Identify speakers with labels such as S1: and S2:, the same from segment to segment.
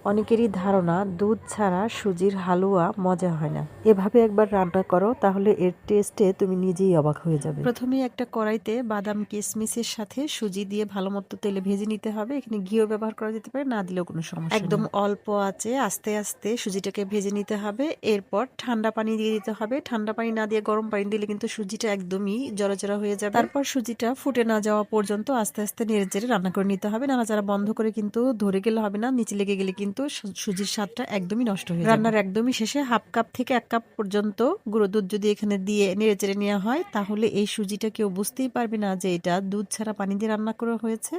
S1: অনেকেরই ধারণা দুধ ছাড়া সুজির হালুয়া মজা হয় না। এভাবে একবার রান্না করো, তাহলে এর টেস্টে তুমি নিজেই অবাক হয়ে যাবে। প্রথমে একটা কড়াইতে বাদাম কিশমিশের সাথে সুজি দিয়ে ভালো মতো তেলে ভেজে নিতে হবে। এখানে ঘিও ব্যবহার করা যেতে পারে, না দিলেও কোনো সমস্যা নেই। একদম অল্প আঁচে আস্তে আস্তে সুজিটাকে ভেজে নিতে হবে। এরপর ঠান্ডা পানি দিয়ে দিতে হবে। ঠান্ডা পানি না দিয়ে গরম পানি দিলে কিন্তু সুজিটা একদমই জড়া হয়ে যাবে। তারপর সুজিটা ফুটে না যাওয়া পর্যন্ত আস্তে আস্তে নেড়ে চেড়ে রান্না করে নিতে হবে। নাড়াচাড়া বন্ধ করে কিন্তু ধরে গেলে হবে না, নিচে লেগে গেলে কিন্তু সুজির স্বাদটা একদমই নষ্ট হয়ে যাবে। রান্নার একদমই শেষে হাফ কাপ থেকে 1 কাপ পর্যন্ত গুঁড়ো দুধ যদি এখানে দিয়ে নেড়ে চেড়ে নেওয়া হয়, তাহলে এই সুজিটা কেউ বুঝতেই পারবে না যে এটা দুধ ছাড়া পানি দিয়ে রান্না করা হয়েছে।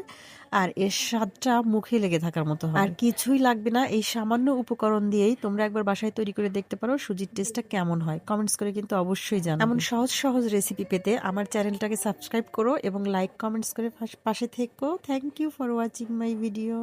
S1: আর এর স্বাদটা মুখে লেগে থাকার মতো হবে। আর কিছুই লাগবে না, এই সামান্য উপকরণ দিয়েই তোমরা একবার বাসায় তৈরি করে দেখতে পারো সুজির টেস্টটা কেমন হয়। কমেন্টস করে কিন্তু অবশ্যই জানাবে। এমন সহজ সহজ রেসিপি পেতে আমার চ্যানেলটাকে সাবস্ক্রাইব করো এবং লাইক কমেন্টস করে পাশে থেকো। Thank you for watching my video.